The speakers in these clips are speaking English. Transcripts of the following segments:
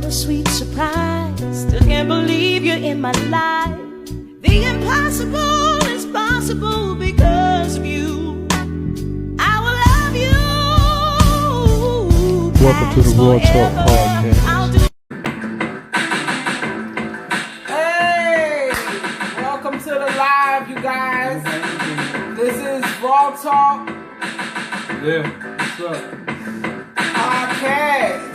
what a sweet surprise. Still can't believe you're in my life. The impossible is possible because of you. I will love you. Welcome to the RAWTALK Podcast. Hey, welcome to the live, you guys. This is RAWTALK Yeah, what's up? Podcast.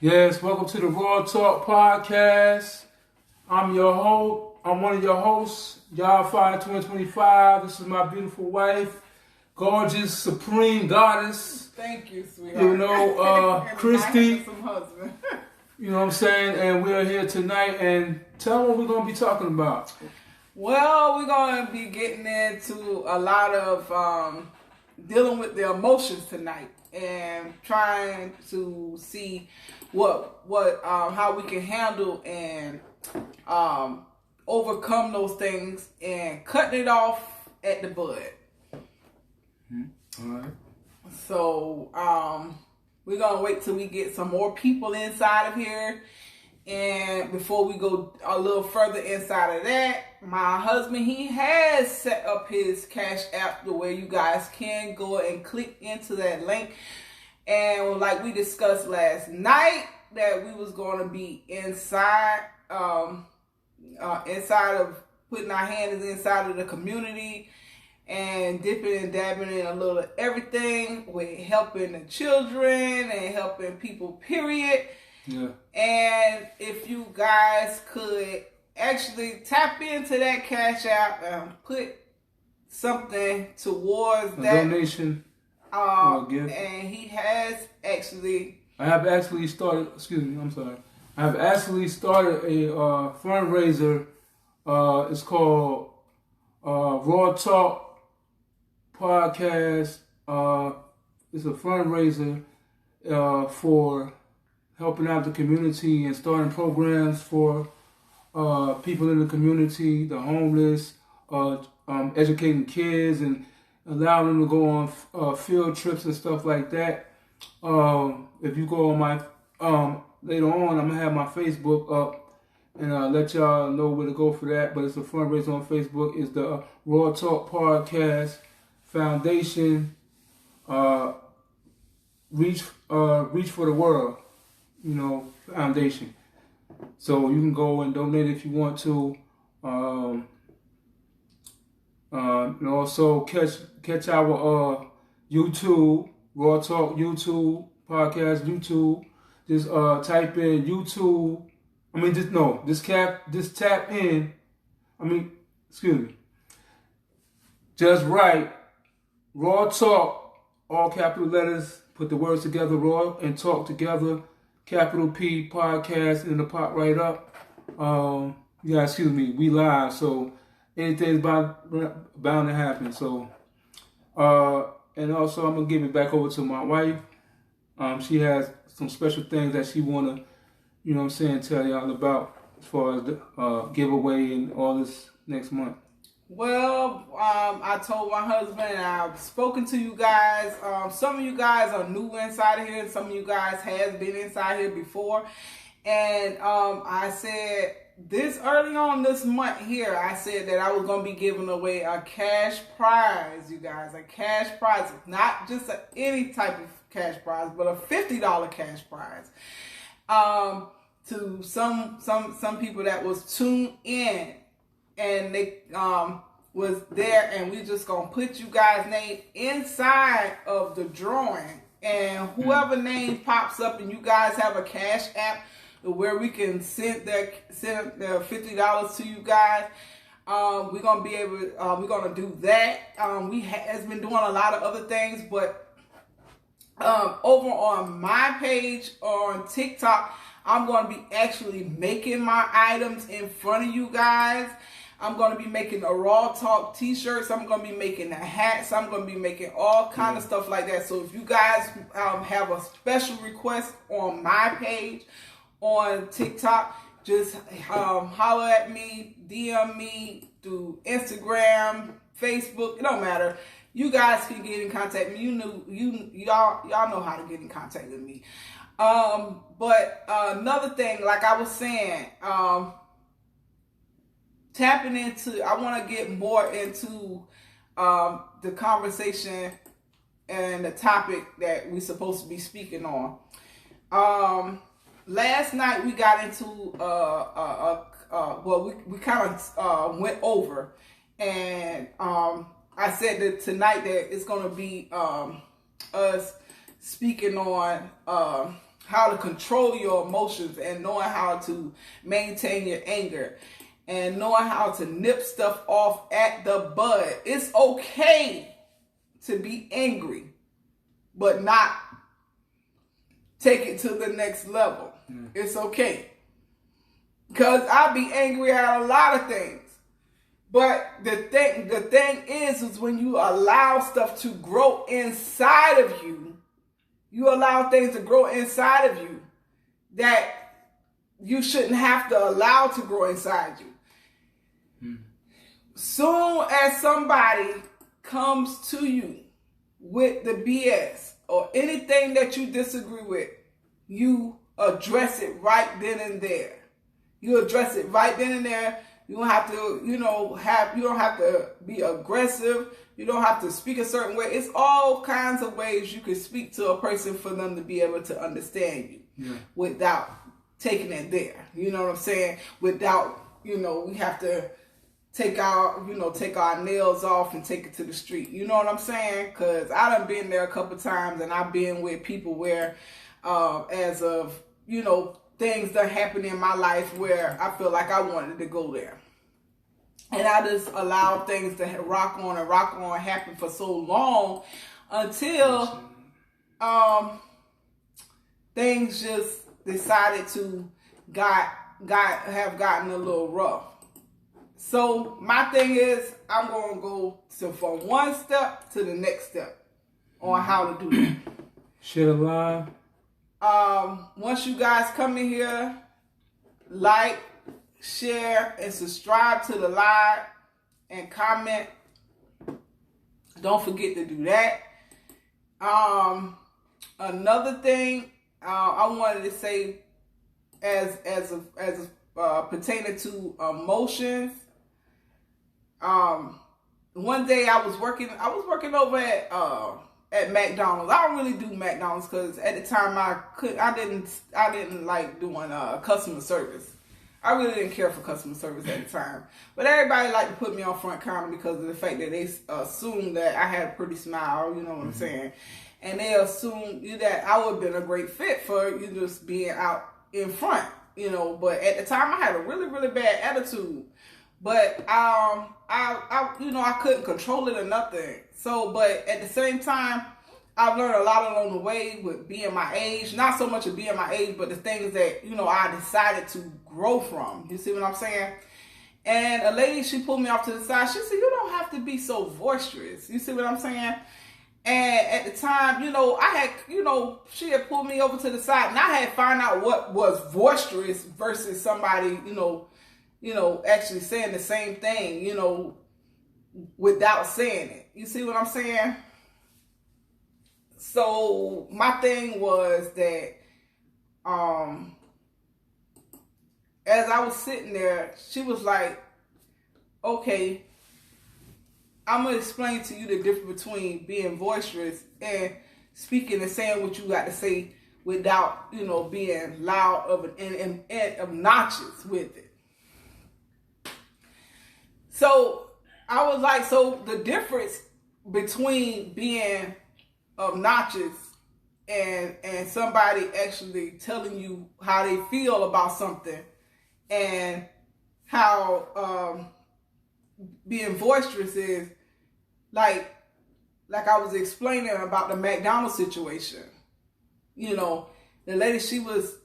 Yes, welcome to the RAWTALK Podcast. I'm one of your hosts, Y'all Fire 2025. This is my beautiful wife, gorgeous, supreme goddess. Thank you, sweetheart. You know, Christy. Some husband. You know what I'm saying? And we're here tonight, and tell them what we're going to be talking about. Well, we're going to be getting into a lot of dealing with the emotions tonight and trying to see how we can handle and overcome those things and cutting it off at the bud. All right. So we're gonna wait till we get some more people inside of here, and before we go a little further inside of that, my husband, he has set up his Cash App the way you guys can go and click into that link. And like we discussed last night, that we was going to be inside of putting our hands inside of the community and dipping and dabbing in a little of everything with helping the children and helping people, period. Yeah. And if you guys could actually tap into that Cash App and put something towards A that donation. Or a gift. And he has actually. I have actually started a fundraiser. It's called RAWTALK Podcast. It's a fundraiser for helping out the community and starting programs for people in the community, the homeless, educating kids and allowing them to go on field trips and stuff like that. If you go on my later on, I'm gonna have my Facebook up and let y'all know where to go for that. But it's a fundraiser on Facebook. It's the RAWTALK Podcast foundation, reach for the world, foundation. So you can go and donate if you want to. And also catch our YouTube, Raw Talk YouTube podcast, YouTube. Just type in YouTube. Just tap in. Just write Raw Talk, all capital letters. Put the words together, Raw and Talk together. Capital P podcast, and it'll pop right up. We live, so anything's bound to happen. So, and also I'm gonna give it back over to my wife. She has some special things that she wanna, tell y'all about as far as the giveaway and all this next month. Well, I told my husband, and I've spoken to you guys. Some of you guys are new inside of here. Some of you guys has been inside here before. And I said this early on this month here, I said that I was going to be giving away a cash prize, you guys. A cash prize. Not just any type of cash prize, but a $50 cash prize. To some people that was tuned in. And they was there, and we just gonna put you guys' name inside of the drawing, and whoever name pops up, and you guys have a cash app where we can send their $50 to you guys. We're gonna be able. We're gonna do that. We has been doing a lot of other things, but over on my page on TikTok, I'm gonna be actually making my items in front of you guys. I'm going to be making a Raw Talk t-shirts. I'm going to be making the hats. I'm going to be making all kind of stuff like that. So if you guys have a special request on my page on TikTok, just holler at me, DM me through Instagram, Facebook. It don't matter. You guys can get in contact with me. Y'all know how to get in contact with me. But another thing, like I was saying, tapping into, I want to get more into the conversation and the topic that we're supposed to be speaking on. Last night we got into, we kind of went over, and I said that tonight that it's going to be us speaking on how to control your emotions and knowing how to maintain your anger. And knowing how to nip stuff off at the bud. It's okay to be angry, but not take it to the next level. It's okay. Because I be angry at a lot of things. But the thing is when you allow stuff to grow inside of you, you allow things to grow inside of you that you shouldn't have to allow to grow inside you. Soon as somebody comes to you with the BS or anything that you disagree with, you address it right then and there. You address it right then and there. You don't have to, you don't have to be aggressive. You don't have to speak a certain way. It's all kinds of ways you can speak to a person for them to be able to understand you without taking it there. You know what I'm saying? Without, we have to take our nails off and take it to the street. You know what I'm saying? Because I done been there a couple times, and I've been with people where, as of, things that happen in my life where I feel like I wanted to go there. And I just allowed things to rock on, happen for so long until things just decided to have gotten a little rough. So my thing is, I'm going to go from one step to the next step on how to do that. Share the live. Once you guys come in here, like, share, and subscribe to the live and comment. Don't forget to do that. Another thing I wanted to say as pertaining to emotions. one day I was working over at McDonald's. I don't really do McDonald's because at the time I didn't like doing customer service. I really didn't care for customer service at the time. But everybody liked to put me on front counter because of the fact that they assumed that I had a pretty smile, you know what I'm saying? And they assumed that I would have been a great fit for you just being out in front, you know. But at the time I had a really, really bad attitude. But I couldn't control it or nothing. So, but at the same time, I've learned a lot along the way with being my age. Not so much of being my age, but the things that, you know, I decided to grow from. You see what I'm saying? And a lady, she pulled me off to the side. She said, you don't have to be so boisterous. You see what I'm saying? And at the time, you know, she had pulled me over to the side, and I had found out what was boisterous versus somebody, you know, actually saying the same thing, you know, without saying it. You see what I'm saying? So my thing was that as I was sitting there, she was like, okay, I'm going to explain to you the difference between being boisterous and speaking and saying what you got to say without, you know, being loud and obnoxious with it. So I was like, so the difference between being obnoxious and somebody actually telling you how they feel about something, and how being boisterous is like I was explaining about the McDonald's situation. You know, the lady, she was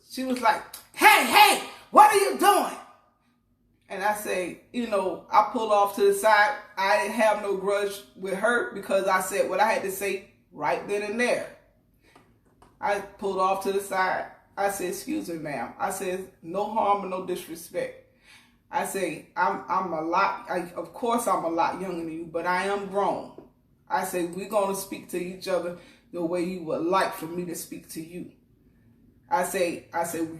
like, hey, what are you doing? And I say, you know, I pulled off to the side. I didn't have no grudge with her because I said what I had to say right then and there. I pulled off to the side. I said, excuse me, ma'am. I said, no harm and no disrespect. I say, of course I'm a lot younger than you, but I am grown. I say, we're going to speak to each other the way you would like for me to speak to you. I say,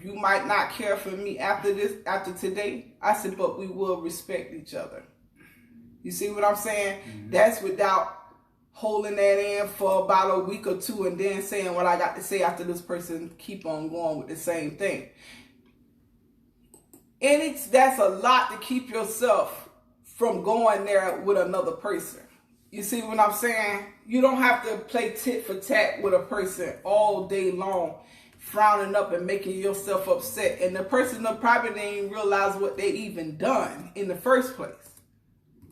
you might not care for me after today. I said, but we will respect each other. You see what I'm saying? Mm-hmm. That's without holding that in for about a week or two and then saying what I got to say after this person keep on going with the same thing. And that's a lot to keep yourself from going there with another person. You see what I'm saying? You don't have to play tit for tat with a person all day long, frowning up and making yourself upset. And the person probably didn't even realize what they even done in the first place.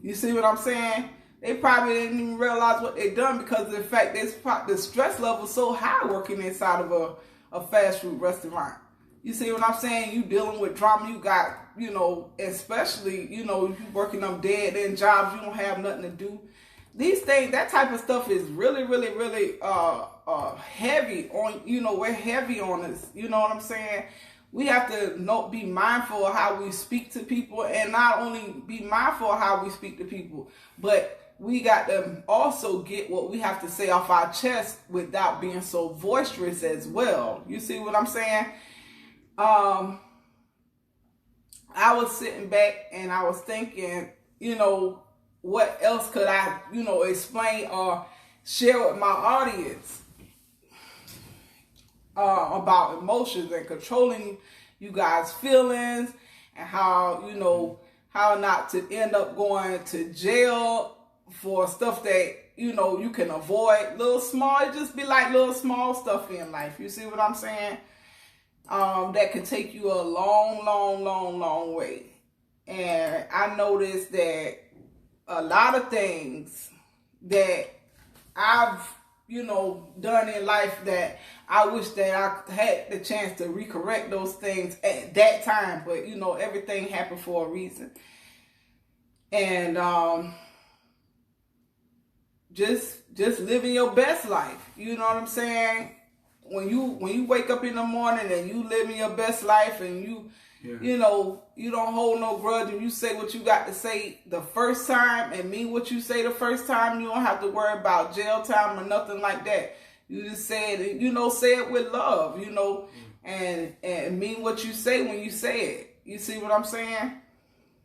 You see what I'm saying? They probably didn't even realize what they done because of the fact that the stress level is so high working inside of a fast food restaurant. You see what I'm saying? You dealing with drama. You got, you know, especially, you know, you working them dead end jobs. You don't have nothing to do. These things, that type of stuff is really, really, really heavy on, you know, we're heavy on us. You know what I'm saying? We have to be mindful of how we speak to people, and not only be mindful of how we speak to people, but we got to also get what we have to say off our chest without being so boisterous as well. You see what I'm saying? I was sitting back and I was thinking, you know, what else could I, you know, explain or share with my audience about emotions and controlling you guys' feelings, and how, you know, how not to end up going to jail for stuff that, you know, you can avoid. It just be like little small stuff in life. You see what I'm saying? That could take you a long, long, long, long way. And I noticed that a lot of things that I've, you know, done in life that I wish that I had the chance to recorrect those things at that time. But, you know, everything happened for a reason. And just living your best life. You know what I'm saying? When you wake up in the morning and you living your best life, and you know, you don't hold no grudge, and you say what you got to say the first time and mean what you say the first time, you don't have to worry about jail time or nothing like that. You just say it, you know, say it with love, you know, and mean what you say when you say it. You see what I'm saying?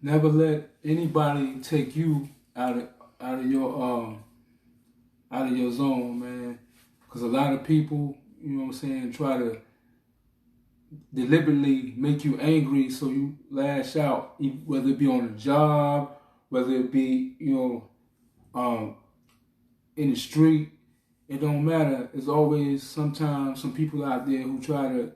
Never let anybody take you out out of your zone, man. Because a lot of people, you know what I'm saying, try to deliberately make you angry so you lash out, whether it be on a job, whether it be, in the street. It don't matter. There's always sometimes some people out there who try to,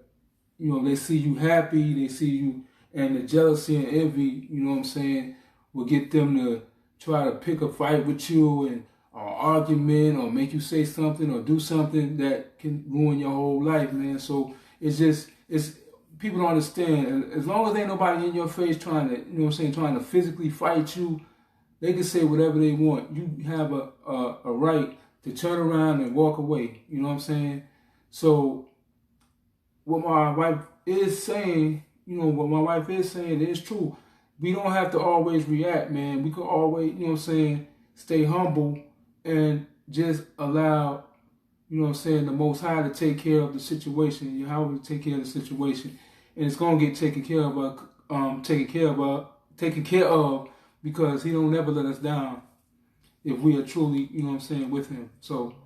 they see you happy, they see you, and the jealousy and envy, you know what I'm saying, will get them to try to pick a fight with you and or argument or make you say something or do something that can ruin your whole life, man. So it's people don't understand. And as long as ain't nobody in your face trying to, trying to physically fight you, they can say whatever they want. You have a right to turn around and walk away. You know what I'm saying? So what my wife is saying, is true. We don't have to always react, man. We could always, stay humble and just allow, the Most High to take care of the situation. Yahweh to take care of the situation. And it's going to get taken care of because he don't never let us down if we are truly, with him. So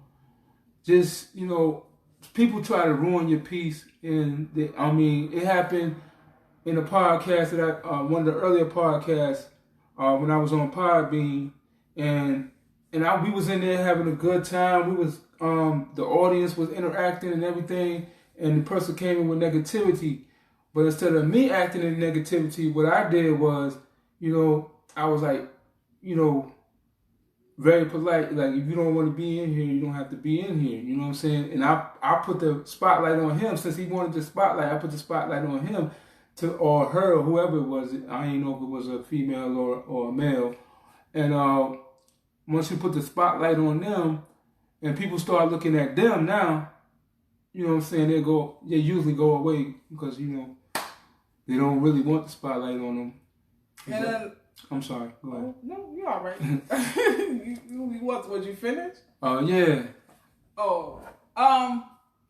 just, people try to ruin your peace. And it happened in a podcast that one of the earlier podcasts when I was on Podbean, and we was in there having a good time. We was the audience was interacting and everything, and the person came in with negativity. But instead of me acting in negativity, what I did was, I was like, very polite. Like, if you don't want to be in here, you don't have to be in here. You know what I'm saying? And I put the spotlight on him. Since he wanted the spotlight, I put the spotlight on him or her or whoever it was. I didn't know if it was a female or a male. And once you put the spotlight on them and people start looking at them now, you know what I'm saying, they usually go away because, they don't really want the spotlight on them. And then, I'm sorry, go ahead. No, you're all right. Would you finish? Yeah. Oh,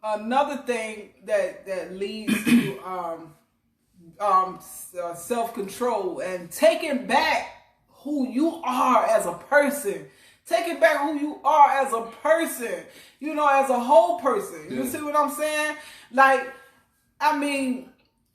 another thing that leads to self-control and taking back who you are as a person. Taking back who you are as a person, as a whole person. You see what I'm saying? Like,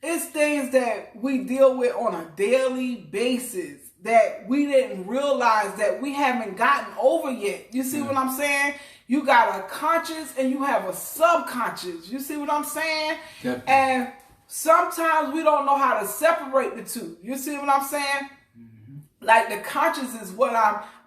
it's things that we deal with on a daily basis that we didn't realize that we haven't gotten over yet. You see what I'm saying? You got a conscious and you have a subconscious. You see what I'm saying? Definitely. And sometimes we don't know how to separate the two. You see what I'm saying? Mm-hmm. Like, the conscious is what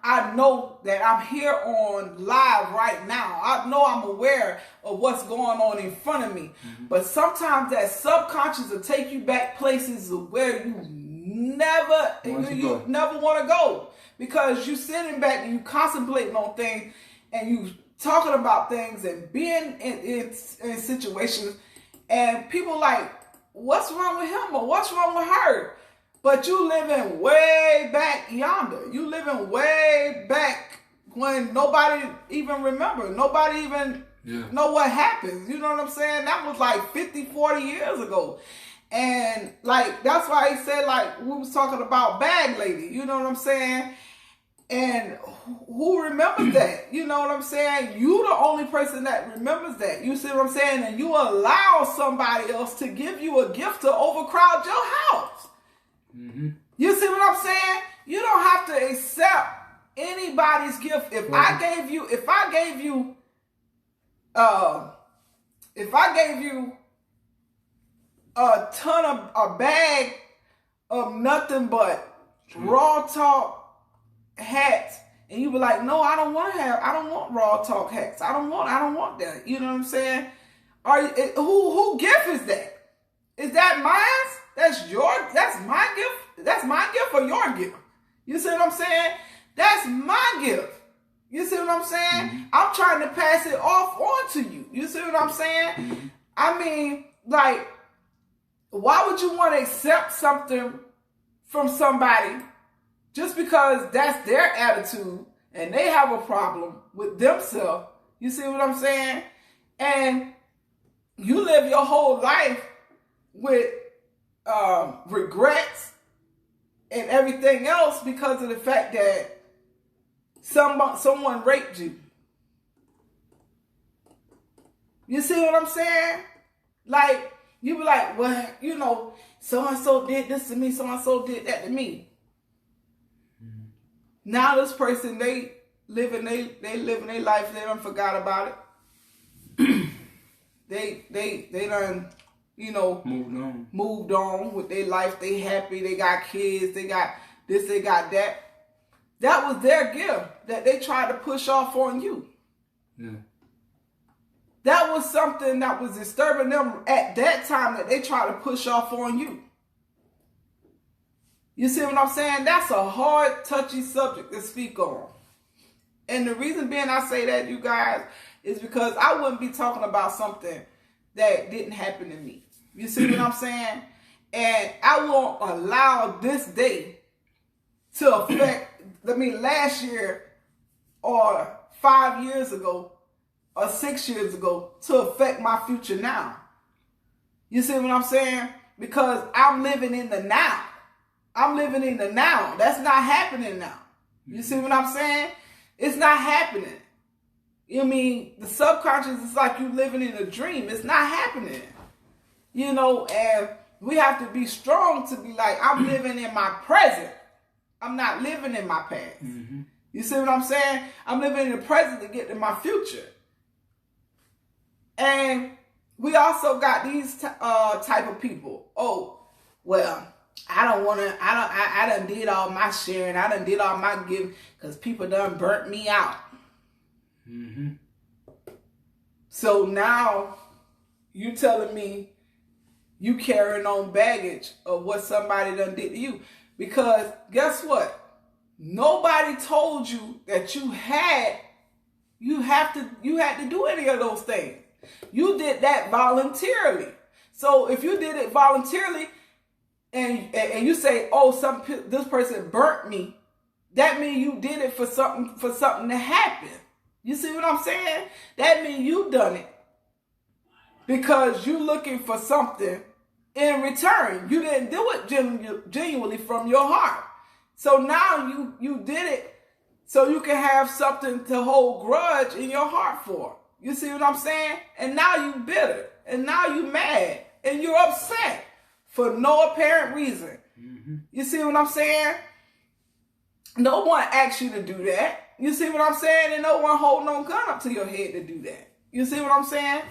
I know that I'm here on live right now. I know I'm aware of what's going on in front of me. Mm-hmm. But sometimes that subconscious will take you back places where you never want to go. Because you sitting back and you contemplating on things and you talking about things and being in situations and people like, what's wrong with him or what's wrong with her? But you living way back yonder. You living way back when nobody even remember. Nobody even know what happened. You know what I'm saying? That was like 50, 40 years ago. And like, that's why he said, like, we was talking about Bag Lady. You know what I'm saying? And who remembers that? You know what I'm saying? You the only person that remembers that. You see what I'm saying? And you allow somebody else to give you a gift to overcrowd your house. Mm-hmm. You see what I'm saying? You don't have to accept anybody's gift. If I gave you a bag of nothing but RAWTALK hats, and you be like, no, I don't want RAWTALK hats. I don't want that. You know what I'm saying? Who gift is that? Is that mine? That's my gift. That's my gift or your gift. You see what I'm saying? That's my gift. You see what I'm saying? Mm-hmm. I'm trying to pass it off on to you. You see what I'm saying? Mm-hmm. Like, why would you want to accept something from somebody just because that's their attitude and they have a problem with themselves? You see what I'm saying? And you live your whole life with regrets and everything else because of the fact that someone raped you. You see what I'm saying? Like, you be like, well, you know, so-and-so did this to me, so-and-so did that to me. Mm-hmm. Now this person, they living their life, they done forgot about it. they done, you know, moved on with their life. They happy, they got kids, they got this, they got that. That was their gift that they tried to push off on you. Yeah. That was something that was disturbing them at that time that they tried to push off on you. You see what I'm saying? That's a hard, touchy subject to speak on. And the reason being I say that, you guys, is because I wouldn't be talking about something that didn't happen to me. You see what I'm saying? And I won't allow this day to affect, last year or 5 years ago or 6 years ago to affect my future now. You see what I'm saying? Because I'm living in the now. I'm living in the now. That's not happening now. You see what I'm saying? It's not happening. You mean the subconscious is like you living in a dream. It's not happening. You know, and we have to be strong to be like, I'm living in my present. I'm not living in my past. Mm-hmm. You see what I'm saying? I'm living in the present to get to my future. And we also got these type of people. Oh, well, I done did all my sharing. I done did all my giving because people done burnt me out. Mm-hmm. So now you telling me you carrying on baggage of what somebody done did to you. Because guess what? Nobody told you that you had to do any of those things. You did that voluntarily. So if you did it voluntarily and you say, oh, this person burnt me, that means you did it for something to happen. You see what I'm saying? That means you done it because you looking for something in return. You didn't do it genuinely from your heart. So now you did it so you can have something to hold grudge in your heart for. You see what I'm saying? And now you bitter. And now you mad. And you're upset for no apparent reason. Mm-hmm. You see what I'm saying? No one asked you to do that. You see what I'm saying? And no one holding no gun up to your head to do that. You see what I'm saying?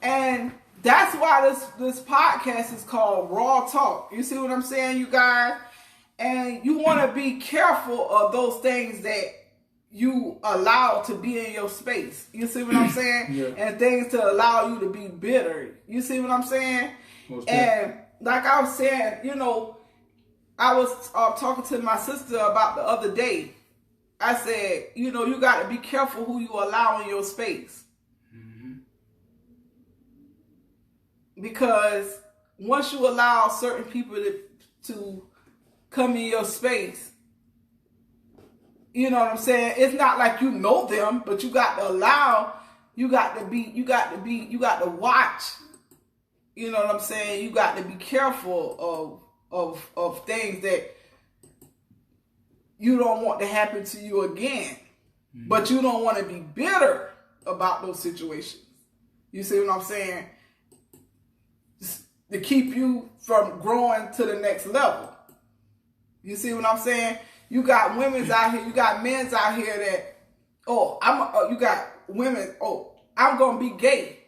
And that's why this podcast is called Raw Talk. You see what I'm saying, you guys? And you want to be careful of those things that you allow to be in your space. You see what I'm saying? Yeah. And things to allow you to be bitter. You see what I'm saying? And like I was saying, you know, I was talking to my sister about the other day. I said, you know, you got to be careful who you allow in your space. Mm-hmm. Because once you allow certain people to come in your space, you know what I'm saying? It's not like you know them, but you got to allow, you got to watch. You know what I'm saying? You got to be careful of things that you don't want to happen to you again. Mm-hmm. But you don't want to be bitter about those situations. You see what I'm saying? Just to keep you from growing to the next level. You see what I'm saying? You got women's out here, you got men's out here that, you got women, I'm going to be gay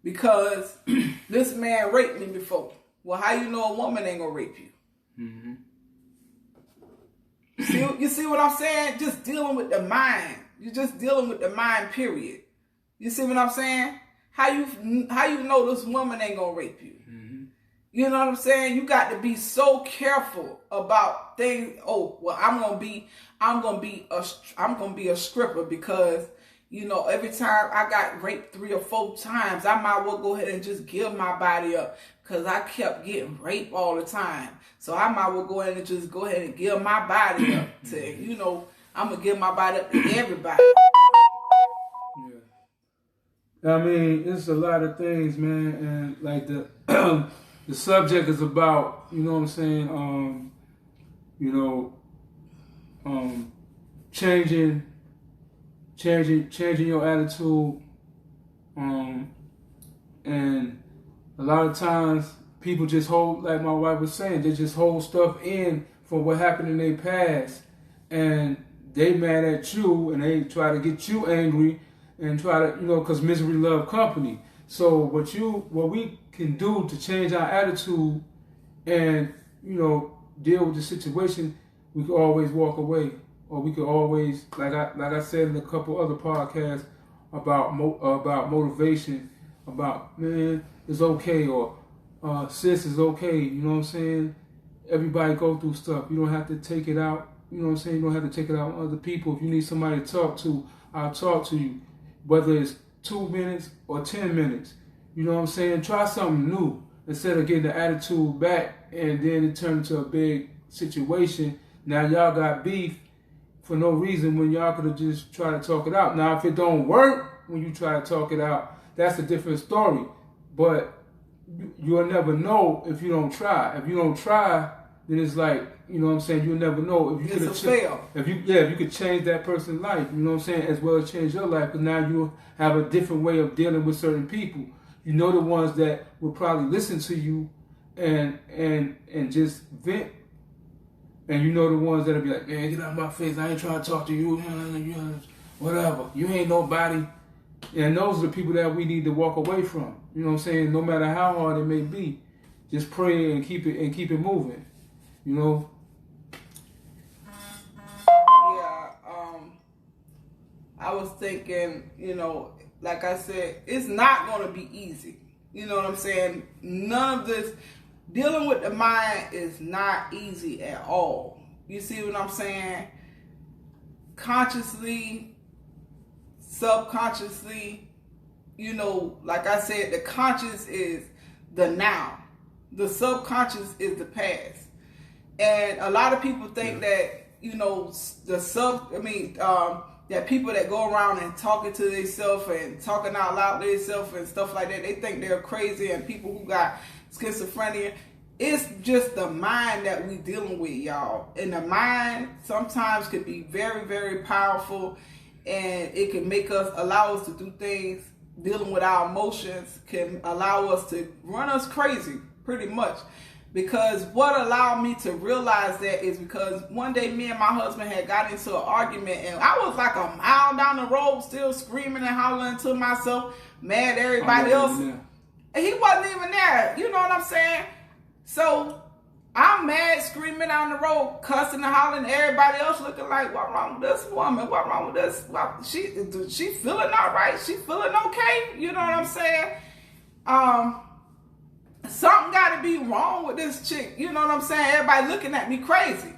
because this man raped me before. Well, how you know a woman ain't going to rape you? Mm-hmm. You see what I'm saying? Just dealing with the mind. You're just dealing with the mind, period. You see what I'm saying? How you know this woman ain't going to rape you? Mm-hmm. You know what I'm saying? You got to be so careful about things. Oh, well, I'm gonna be a stripper because, you know, every time I got raped 3 or 4 times, I might well go ahead and just give my body up because I kept getting raped all the time. So I might well go ahead and give my body up to, you know, I'm gonna give my body up to everybody. Yeah. I mean, it's a lot of things, man, and like the subject is about, you know what I'm saying, changing your attitude, and a lot of times people just hold, like my wife was saying, they just hold stuff in from what happened in their past, and they mad at you, and they try to get you angry, and try to, because misery love company. So what we can do to change our attitude and, deal with the situation, we could always walk away, or we could always, like I said in a couple other podcasts about motivation, about, man, it's okay, or sis, is okay. You know what I'm saying? Everybody go through stuff. You don't have to take it out. You know what I'm saying? You don't have to take it out on other people. If you need somebody to talk to, I'll talk to you. Whether it's 2 minutes or 10 minutes. You know what I'm saying? Try something new instead of getting the attitude back and then it turned into a big situation. Now y'all got beef for no reason when y'all could have just tried to talk it out. Now if it don't work when you try to talk it out, that's a different story. But you'll never know if you don't try. If you don't try, then it's like, you know what I'm saying, you'll never know if you could fail. If you could change that person's life, you know what I'm saying, as well as change your life, because now you have a different way of dealing with certain people. You know the ones that will probably listen to you and just vent. And you know the ones that'll be like, man, get out of my face, I ain't trying to talk to you, whatever. You ain't nobody. And those are the people that we need to walk away from. You know what I'm saying? No matter how hard it may be, just pray and keep it moving. Yeah, I was thinking, like I said, it's not going to be easy. You know what I'm saying? None of this, dealing with the mind is not easy at all. You see what I'm saying? Consciously, subconsciously, like I said, the conscious is the now. The subconscious is the past. And a lot of people think that, that people that go around and talking to themselves and talking out loud to themselves and stuff like that, they think they're crazy, and people who got schizophrenia, it's just the mind that we dealing with, y'all. And the mind sometimes can be very, very powerful, and it can allow us to do things. Dealing with our emotions can allow us to run us crazy, pretty much. Because what allowed me to realize that is because one day me and my husband had got into an argument, and I was like a mile down the road still screaming and hollering to myself, mad at everybody else. And he wasn't even there. You know what I'm saying? So I'm mad, screaming down the road, cussing and hollering, everybody else looking like, what wrong with this woman? What wrong with this? She feeling all right? She feeling okay? You know what I'm saying? Something got to be wrong with this chick. You know what I'm saying? Everybody looking at me crazy.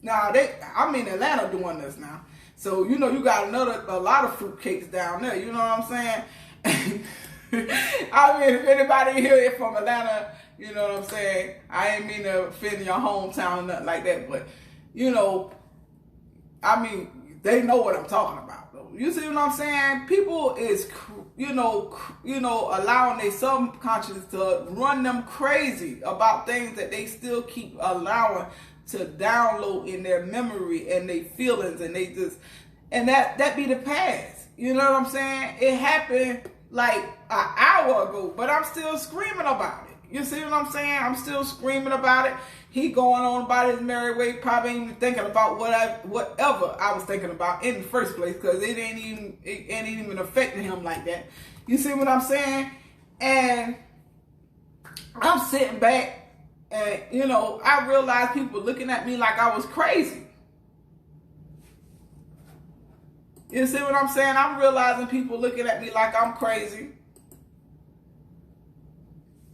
Now, I'm in Atlanta doing this now. So, you got a lot of fruitcakes down there. You know what I'm saying? I mean, if anybody here is from Atlanta, you know what I'm saying? I ain't mean to offend your hometown or nothing like that. But, they know what I'm talking about, though. You see what I'm saying? People is, allowing their subconscious to run them crazy about things that they still keep allowing to download in their memory and their feelings, and that be the past. You know what I'm saying? It happened like an hour ago, but I'm still screaming about it. You see what I'm saying? I'm still screaming about it. He going on about his merry way, probably ain't even thinking about whatever I was thinking about in the first place, because it ain't even affecting him like that. You see what I'm saying? And I'm sitting back, and I realized people looking at me like I was crazy. You see what I'm saying? I'm realizing people looking at me like I'm crazy.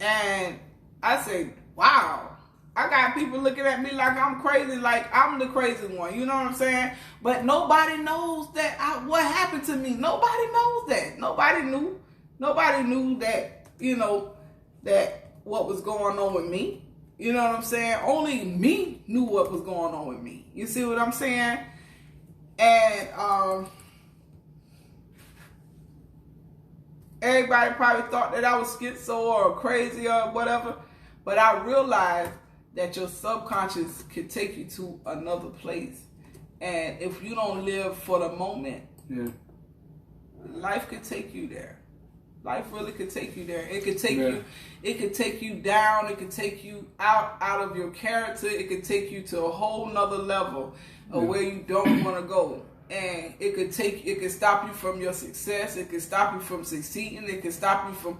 And I say, wow. I got people looking at me like I'm crazy, like I'm the crazy one. You know what I'm saying? But nobody knows what happened to me. Nobody knows that. Nobody knew. Nobody knew that, that what was going on with me. You know what I'm saying? Only me knew what was going on with me. You see what I'm saying? And everybody probably thought that I was schizo or crazy or whatever. But I realized that your subconscious can take you to another place And if you don't live for the moment, Yeah. life could take you there. Life really could take you there. It could take Yeah. you. It could take you down. It could take you out of your character. It could take you to a whole nother level of where you don't want to go. And it could stop you from your success. It could stop you from succeeding. It could stop you from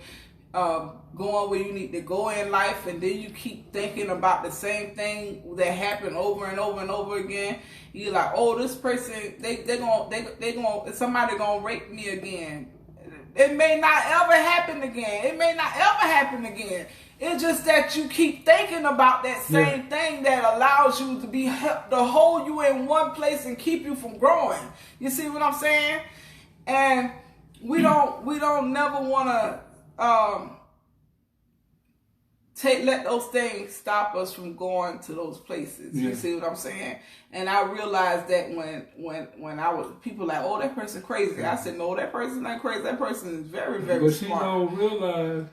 going where you need to go in life. And then you keep thinking about the same thing that happened over and over and over again. You're like, oh, this person, somebody gonna rape me again. It may not ever happen again. It may not ever happen again. It's just that you keep thinking about that same thing that allows you to to hold you in one place and keep you from growing. You see what I'm saying? And we don't never want to let those things stop us from going to those places. Yeah. You see what I'm saying? And I realized that when I was, people like, oh, that person crazy. I said, no, that person ain't crazy. That person is very, very but smart. But you don't realize,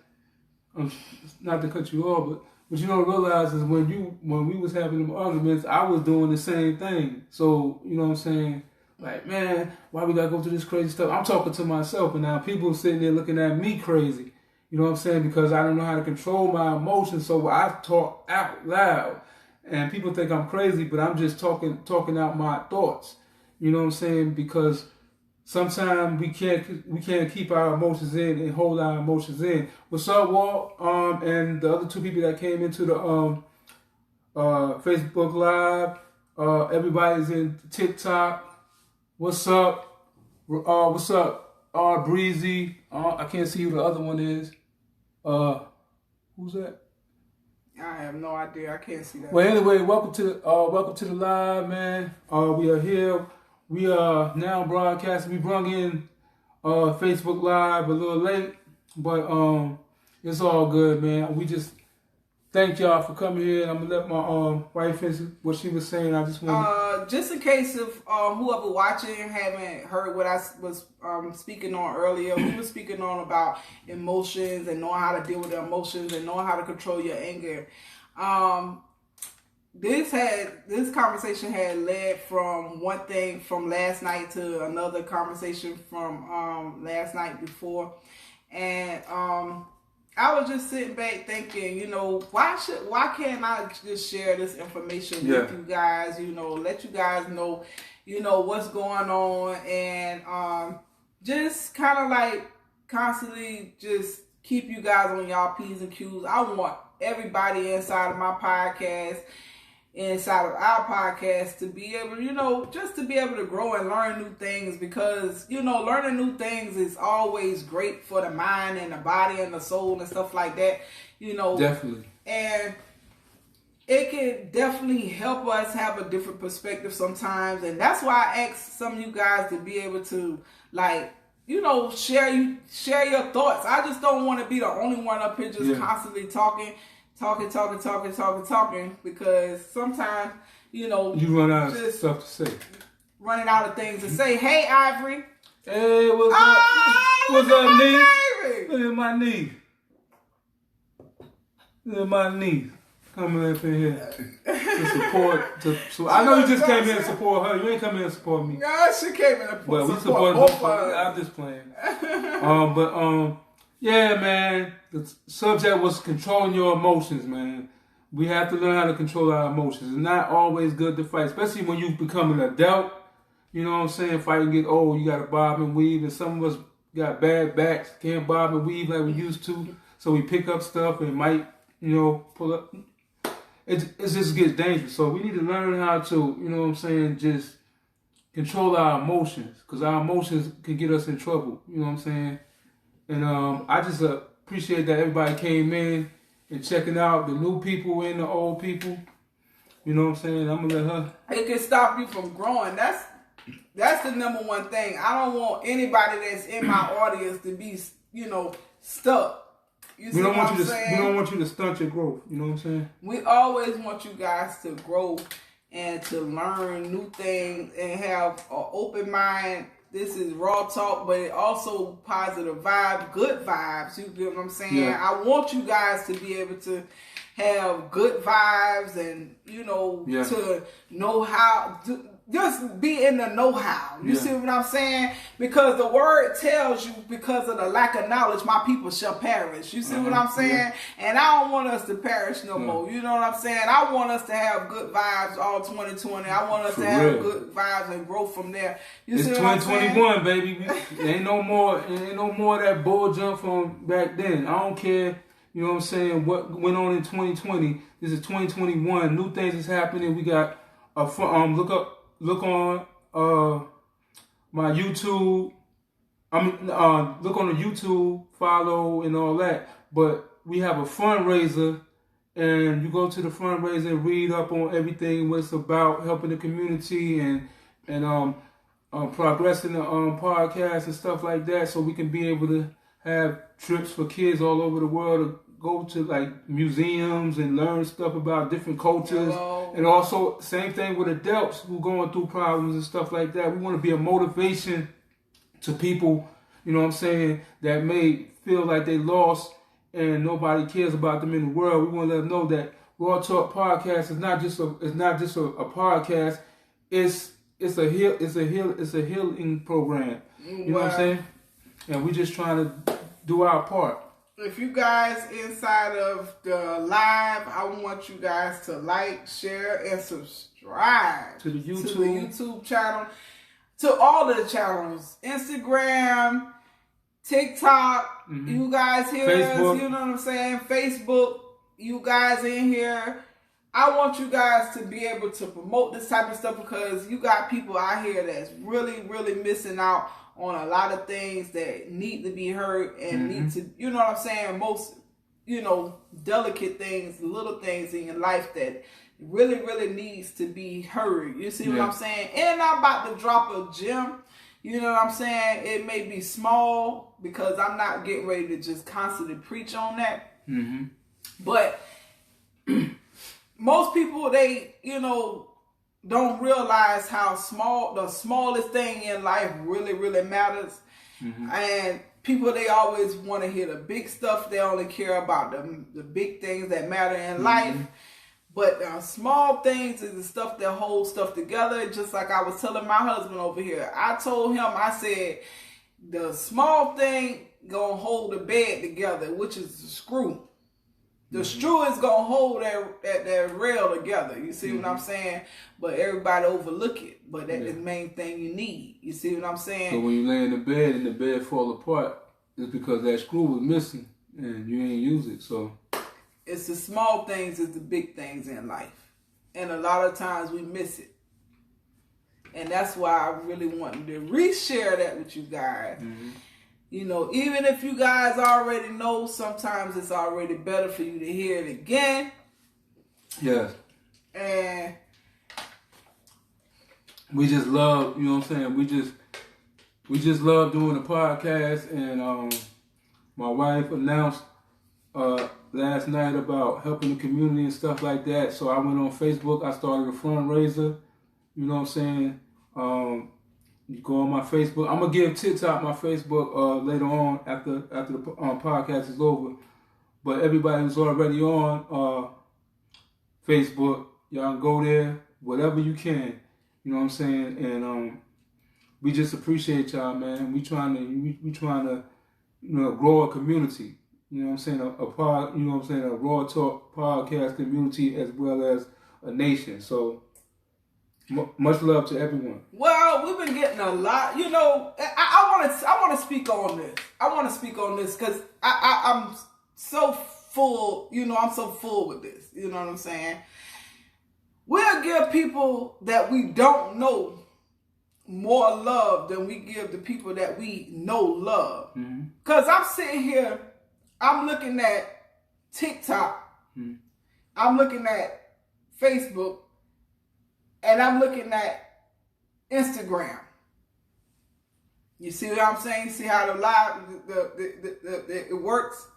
not to cut you off, but what you don't realize is when we was having them arguments, I was doing the same thing. So, you know what I'm saying? Like, man, why we gotta go through this crazy stuff? I'm talking to myself, and now people sitting there looking at me crazy. You know what I'm saying? Because I don't know how to control my emotions, so I talk out loud. And people think I'm crazy, but I'm just talking out my thoughts. You know what I'm saying? Because sometimes we can't keep our emotions in and hold our emotions in. What's up, Walt? And the other two people that came into the Facebook Live. Everybody's in TikTok. What's up? What's up? Breezy. I can't see who the other one is. Who's that? I have no idea. I can't see that. Well, anyway, welcome to the live, man. We are here. We are now broadcasting. We brung in Facebook Live a little late, but it's all good, man. We just thank y'all for coming here. I'm gonna let my wife finish what she was saying. I just want just in case of whoever watching haven't heard what I was speaking on earlier, we were speaking on about emotions and knowing how to deal with the emotions and knowing how to control your anger. This conversation had led from one thing from last night to another conversation from last night before, and I was just sitting back thinking, why can't I just share this information with you guys, let you guys know, what's going on, and just kind of like constantly just keep you guys on y'all P's and Q's. I want everybody inside of my podcast, inside of our podcast, to be able, just to be able to grow and learn new things, because, learning new things is always great for the mind and the body and the soul and stuff like that, definitely. And it can definitely help us have a different perspective sometimes. And that's why I asked some of you guys to be able to, like, share your thoughts. I just don't want to be the only one up here just constantly talking, because sometimes, you run out of stuff to say. Running out of things to say. Hey, Ivory. Hey, what's up? What's up, niece? Look at my niece. Look at my niece coming up in here to support. I know you just came here to support her. You ain't come here to support me. No, she came in to well, we support both of us. I'm just playing. Yeah, man. The subject was controlling your emotions, man. We have to learn how to control our emotions. It's not always good to fight, especially when you become an adult. You know what I'm saying? Fighting get old, you got to bob and weave, and some of us got bad backs, can't bob and weave like we used to. So we pick up stuff and might, pull up. It just gets dangerous. So we need to learn how to, just control our emotions, because our emotions can get us in trouble. You know what I'm saying? And I just appreciate that everybody came in and checking out the new people and the old people. You know what I'm saying? I'm gonna let her. It can stop you from growing. That's the number one thing. I don't want anybody that's in my audience to be, stuck. You see we don't what want I'm you saying? We don't want you to stunt your growth. You know what I'm saying? We always want you guys to grow and to learn new things and have an open mind. This is raw talk, but also positive vibes, good vibes. You get what I'm saying? Yeah. I want you guys to be able to have good vibes and, to know how to, just be in the know-how. You Yeah. see what I'm saying? Because the word tells you, because of the lack of knowledge, my people shall perish. You see what I'm saying? Yeah. And I don't want us to perish no more. You know what I'm saying? I want us to have good vibes all 2020. I want us For to have real. good vibes and grow from there. You It's see what I'm saying? 2021, baby. Ain't no more of that bull jump from back then. I don't care, you know what I'm saying, what went on in 2020. This is 2021. New things is happening. We got look on my YouTube. Look on the YouTube, follow and all that. But we have a fundraiser, and you go to the fundraiser and read up on everything, what it's about, helping the community and progressing the podcast and stuff like that, so we can be able to have trips for kids all over the world to go to like museums and learn stuff about different cultures. Hello. And also, same thing with adults who going through problems and stuff like that. We want to be a motivation to people, you know what I'm saying, that may feel like they lost and nobody cares about them in the world. We want to let them know that Raw Talk Podcast is not just a podcast. It's a healing program. You know what I'm saying? And we just trying to do our part. If you guys inside of the live, I want you guys to like, share, and subscribe To the YouTube channel, to all of the channels, Instagram, TikTok. You guys hear Facebook. us? You know what I'm saying? Facebook. You guys in here. I want you guys to be able to promote this type of stuff, because you got people out here that's really, really missing out on a lot of things that need to be heard and need to, you know what I'm saying, most, delicate things, little things in your life that really, really needs to be heard. You see what I'm saying? And I'm about to drop a gem. You know what I'm saying? It may be small, because I'm not getting ready to just constantly preach on that. But most people, they, don't realize how small, the smallest thing in life really, really matters. And people, they always want to hear the big stuff. They only care about the big things that matter in life. But small things is the stuff that holds stuff together. Just like I was telling my husband over here. I told him, I said, the small thing gonna hold the bed together, which is the screw. The screw is gonna hold that rail together. You see what I'm saying? But everybody overlook it. But that's the main thing you need. You see what I'm saying? So when you lay in the bed and the bed fall apart, it's because that screw was missing and you ain't use it. So it's the small things is the big things in life. And a lot of times we miss it. And that's why I really wanted to re-share that with you guys. Even if you guys already know, sometimes it's already better for you to hear it again. Yes. And we just love, you know what I'm saying? We just love doing the podcast. And my wife announced last night about helping the community and stuff like that. So I went on Facebook. I started a fundraiser. You know what I'm saying? You go on my Facebook. I'm gonna give TikTok my Facebook later on after the podcast is over. But everybody who's already on Facebook, y'all can go there, whatever you can. You know what I'm saying? And we just appreciate y'all, man. We trying to grow a community. You know what I'm saying? A Raw Talk Podcast community, as well as a nation. So much love to everyone. Well, we've been getting a lot. I want to speak on this. I want to speak on this because I'm so full. I'm so full with this. You know what I'm saying? We'll give people that we don't know more love than we give the people that we know love. Because I'm sitting here, I'm looking at TikTok, I'm looking at Facebook, and I'm looking at Instagram. You see what I'm saying? See how the live, it works?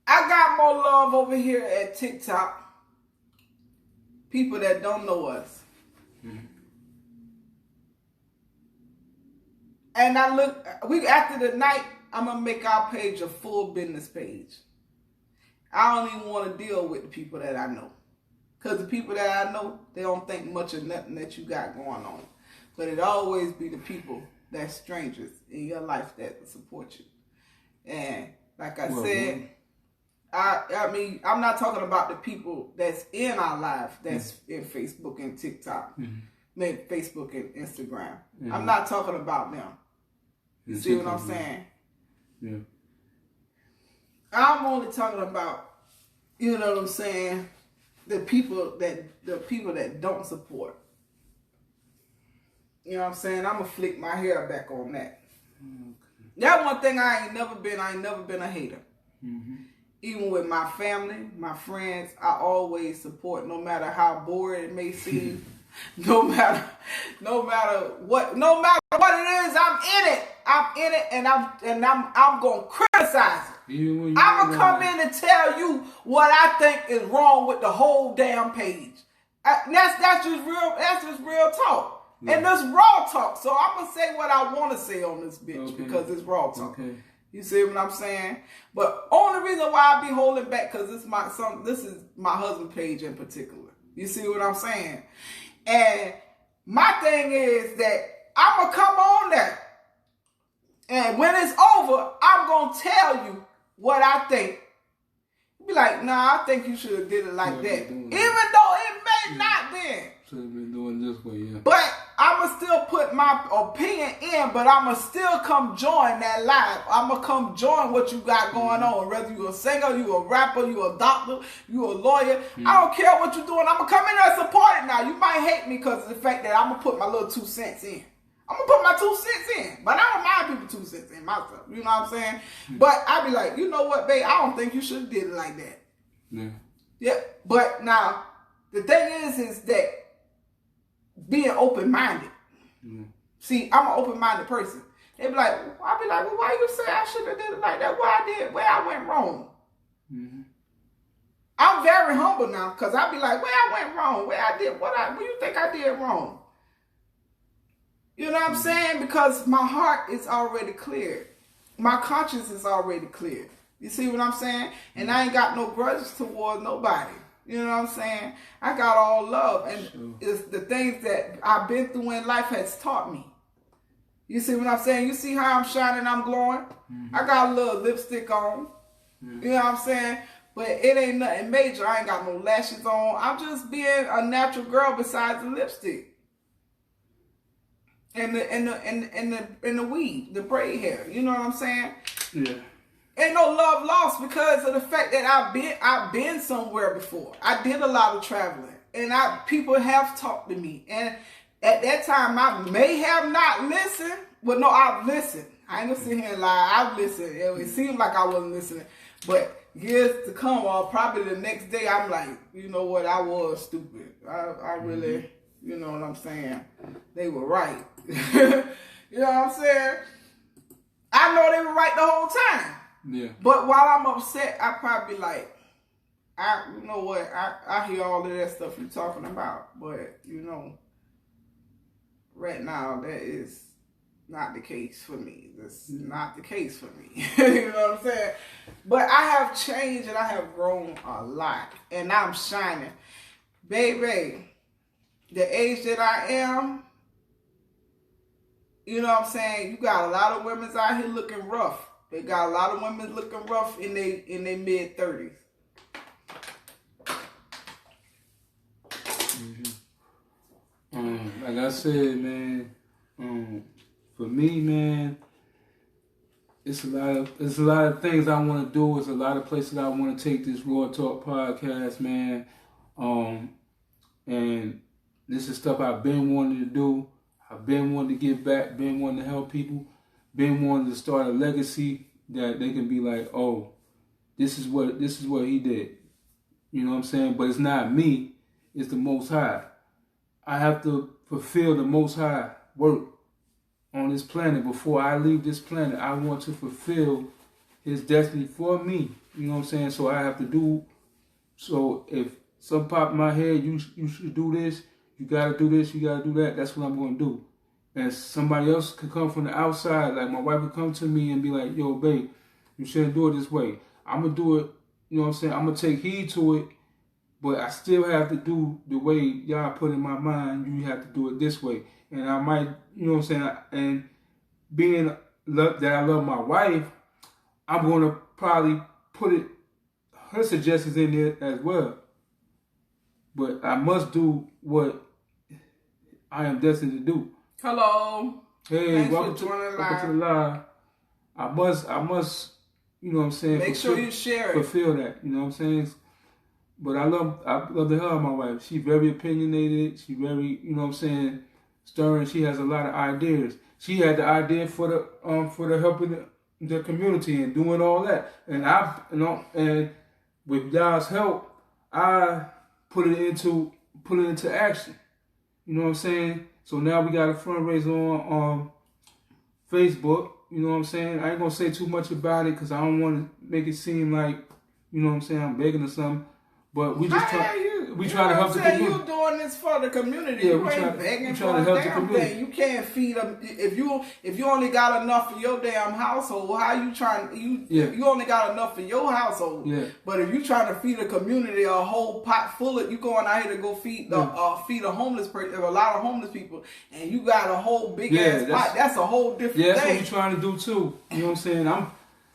I got more love over here at TikTok. People that don't know us. And I look, after the night, I'm going to make our page a full business page. I don't even want to deal with the people that I know. Because the people that I know, they don't think much of nothing that you got going on. But it always be the people that's strangers in your life that support you. And like I said, I mean, I'm not talking about the people that's in our life that's in Facebook and TikTok, maybe Facebook and Instagram. I'm not talking about them. You see what I'm saying? Yeah. I'm only talking about, you know what I'm saying, the people that don't support. You know what I'm saying? I'm gonna flick my hair back on that. Okay. That one thing I ain't never been a hater. Even with my family, my friends, I always support, no matter how bored it may seem, no matter what it is, I'm in it, and I'm gonna criticize it. I'm gonna come in and tell you what I think is wrong with the whole damn page. That's just real talk. Yeah. And this raw talk. So I'm gonna say what I want to say on this bitch because it's raw talk. Okay. You see what I'm saying? But only reason why I be holding back because this is my husband page in particular. You see what I'm saying? And my thing is that I'm gonna come on there, and when it's over, I'm gonna tell you what I think. Be like, nah, I think you should have did it like that, even though it may not been. Should have been doing this way, yeah. But I'ma still put my opinion in, but I'ma still come join that live. I'ma come join what you got going on. Whether you a singer, you a rapper, you a doctor, you a lawyer. I don't care what you're doing. I'ma come in there and support it now. You might hate me because of the fact that I'ma put my little 2 cents in. I'm gonna put my 2 cents in. But I don't mind people 2 cents in myself. You know what I'm saying? But I be like, you know what, babe? I don't think you should have did it like that. Yeah. Yeah. But now, the thing is that being open-minded. See, I'm an open-minded person. They be like, I be like, well, why you say I should have did it like that? Where I went wrong. I'm very humble now because I be like, where I went wrong, what do you think I did wrong? You know what I'm saying? Because my heart is already cleared. My conscience is already cleared. You see what I'm saying? And I ain't got no grudges towards nobody. You know what I'm saying? I got all love. And it's the things that I've been through in life has taught me. You see what I'm saying? You see how I'm shining, I'm glowing? I got a little lipstick on. You know what I'm saying? But it ain't nothing major. I ain't got no lashes on. I'm just being a natural girl besides the lipstick. And the weave, the braid hair. You know what I'm saying? Yeah. Ain't no love lost because of the fact that I've been somewhere before. I did a lot of traveling, and people have talked to me. And at that time, I may have not listened. Well, no, I've listened. I ain't gonna sit here and lie. I've listened. It seemed like I wasn't listening, but years to come, or probably the next day, I'm like, you know what? I was stupid. I really, you know what I'm saying? They were right. You know what I'm saying? I know they were right the whole time. Yeah. But while I'm upset, I probably like, you know what? I hear all of that stuff you're talking about, but you know, right now that is not the case for me. That's not the case for me. You know what I'm saying? But I have changed and I have grown a lot, and I'm shining, baby. The age that I am, you know what I'm saying? You got a lot of women out here looking rough. They got a lot of women looking rough in their mid-30s. Like I said, man, for me, man, it's a lot of things I want to do. It's a lot of places I want to take this RAWTALK podcast, man. And this is stuff I've been wanting to do. I've been wanting to give back, been wanting to help people, been wanting to start a legacy that they can be like, oh, this is what he did. You know what I'm saying? But it's not me, it's the Most High. I have to fulfill the Most High work on this planet. Before I leave this planet, I want to fulfill his destiny for me. You know what I'm saying? So I have to do, so if some pop in my head, you should do this, you gotta do this, you gotta do that, that's what I'm gonna do. And somebody else could come from the outside, like my wife would come to me and be like, yo, babe, you shouldn't do it this way. I'm gonna do it, you know what I'm saying? I'm gonna take heed to it, but I still have to do the way y'all put in my mind. You have to do it this way, and I might, you know what I'm saying. And being that I love my wife, I'm gonna probably put her suggestions in there as well. But I must do what I am destined to do. Hello. Hey, Thanks welcome to the live. I must, you know what I'm saying. Make sure you share it. Fulfill that, you know what I'm saying. But I love the hell out of my wife. She's very opinionated. She's very, you know what I'm saying, stern. She has a lot of ideas. She had the idea for the helping the community and doing all that. And and with y'all's help, I put it into action. You know what I'm saying? So now we got a fundraiser on Facebook. You know what I'm saying? I ain't gonna say too much about it because I don't want to make it seem like, you know what I'm saying, I'm begging or something. But we just trying to help the community. You're doing this for the community. Yeah, you ain't begging for a damn thing. You can't feed them. If you only got enough for your damn household, how you trying? You only got enough for your household. Yeah. But if you trying to feed a community a whole pot full of, you going out here to go feed a homeless person, a lot of homeless people, and you got a whole big ass pot. That's a whole different thing. That's what we trying to do too. You know what I'm saying?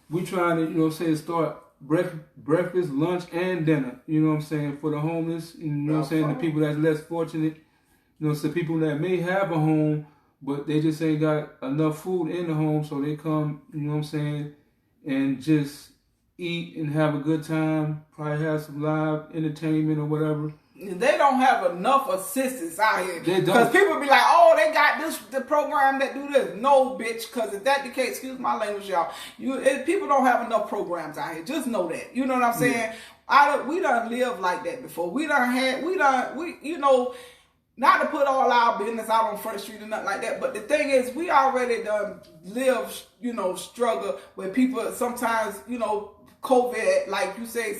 We trying to, you know what I'm saying, start breakfast, lunch, and dinner. You know what I'm saying, for the homeless. You know what I'm saying, the people that's less fortunate. You know, some people that may have a home, but they just ain't got enough food in the home, so they come, you know what I'm saying, and just eat and have a good time. Probably have some live entertainment or whatever. They don't have enough assistance out here. They don't. Because people be like, oh, they got the program that do this. No, bitch, because if that the case, excuse my language, y'all. People don't have enough programs out here. Just know that. You know what I'm saying? We done lived like that before. We you know, not to put all our business out on Front Street or nothing like that, but the thing is, we already done live, you know, struggle where people sometimes, you know, COVID, like you say,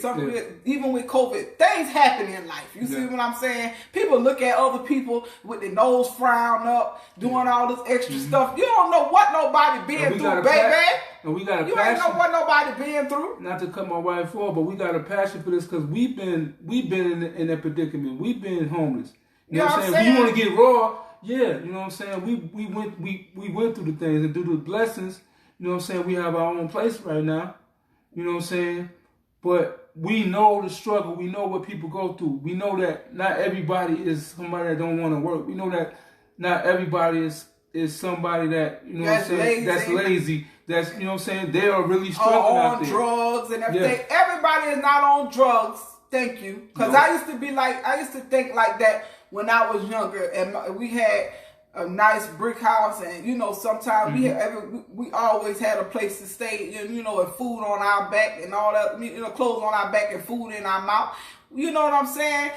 even with COVID, things happen in life. You see what I'm saying? People look at other people with their nose frowned up, doing all this extra stuff. You don't know what nobody been through, baby. And we got a you passion. ain't know what nobody been through. Not to cut my wife off, but we got a passion for this because we've been in that predicament. We've been homeless. You know what I'm saying? We want to get raw. Yeah, you know what I'm saying? We went through the things and through the blessings. You know what I'm saying? We have our own place right now. You know what I'm saying? But we know the struggle. We know what people go through. We know that not everybody is somebody that don't want to work. We know that not everybody is somebody that, you know what I'm saying, that's lazy. That's, you know what I'm saying, they are really struggling out there. On drugs and everything. Yeah. Everybody is not on drugs. Thank you. Because I used to think like that when I was younger, and we had a nice brick house, and you know, sometimes we always had a place to stay, and you know, and food on our back and all that, you know, clothes on our back and food in our mouth. You know what I'm saying?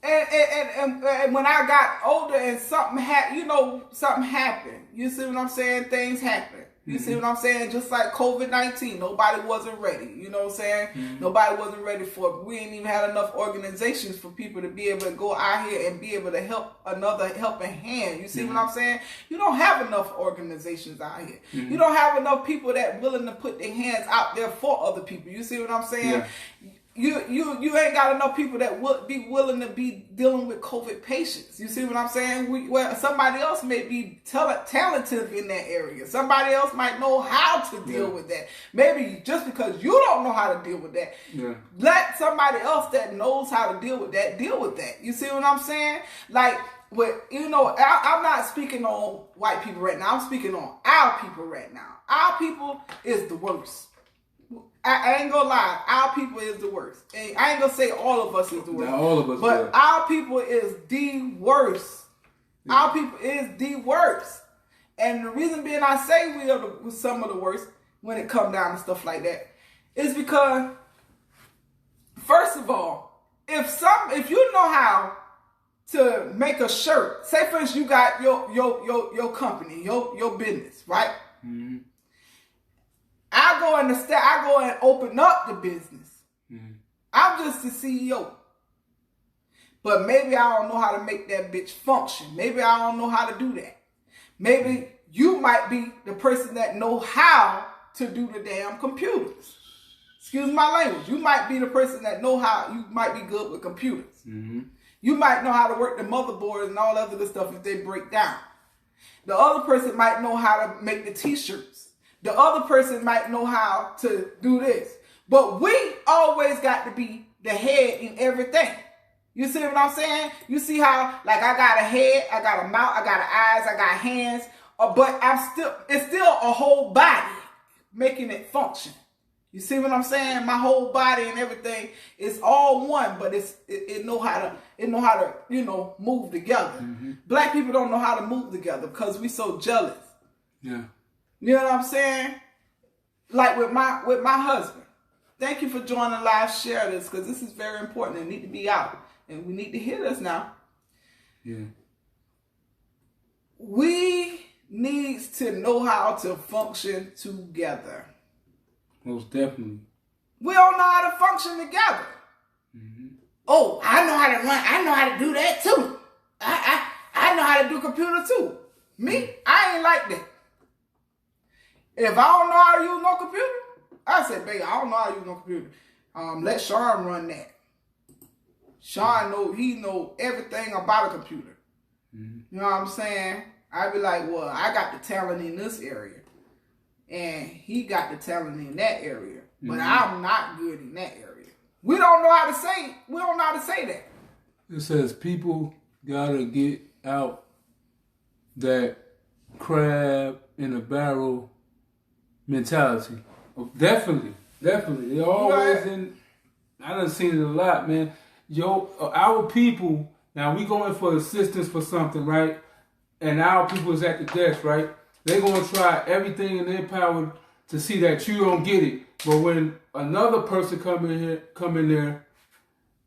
And when I got older and something happened. You see what I'm saying? Things happen. You see what I'm saying? Just like COVID-19, nobody wasn't ready. You know what I'm saying? Nobody wasn't ready for it. We ain't even had enough organizations for people to be able to go out here and be able to help another helping hand. You see what I'm saying? You don't have enough organizations out here. You don't have enough people that willing to put their hands out there for other people. You see what I'm saying? You ain't got enough people that would be willing to be dealing with COVID patients. You see what I'm saying? Somebody else may be talented in that area. Somebody else might know how to deal with that. Maybe just because you don't know how to deal with that, let somebody else that knows how to deal with that. You see what I'm saying? Like, you know, I'm not speaking on white people right now. I'm speaking on our people right now. Our people is the worst. I ain't gonna lie, our people is the worst. And I ain't gonna say all of us is the worst. Not all of us, but our people is the worst. Yeah. Our people is the worst. And the reason being I say we are some of the worst when it come down to stuff like that is because, first of all, if you know how to make a shirt, say for instance you got your company, your business, right? Mm-hmm. I go and open up the business. I'm just the CEO. But maybe I don't know how to make that bitch function. Maybe I don't know how to do that. Maybe you might be the person that know how to do the damn computers. Excuse my language. You might be the person that you might be good with computers. Mm-hmm. You might know how to work the motherboards and all that other stuff if they break down. The other person might know how to make the t-shirts. The other person might know how to do this. But we always got to be the head in everything. You see what I'm saying? You see how, like, I got a head, I got a mouth, I got eyes, I got hands, but it's still a whole body making it function. You see what I'm saying? My whole body and everything is all one, but it know how to move together. Mm-hmm. Black people don't know how to move together because we so jealous. Yeah. You know what I'm saying? Like with my husband. Thank you for joining live. Share this because this is very important. It need to be out, and we need to hear this now. Yeah. We need to know how to function together. Most definitely. We don't know how to function together. Mm-hmm. Oh, I know how to run. I know how to do that too. I know how to do computer too. Me, I ain't like that. If I don't know how to use no computer, I say, baby, I don't know how to use no computer. Let Sean run that. Sean he know everything about a computer. Mm-hmm. You know what I'm saying? I'd be like, well, I got the talent in this area. And he got the talent in that area. But I'm not good in that area. We don't know how to say that. It says people gotta get out that crab in a barrel mentality. Definitely. They're always in. I done seen it a lot, man. Our people, now we going for assistance for something, right? And our people is at the desk, right? They're going to try everything in their power to see that you don't get it. But when another person come in there,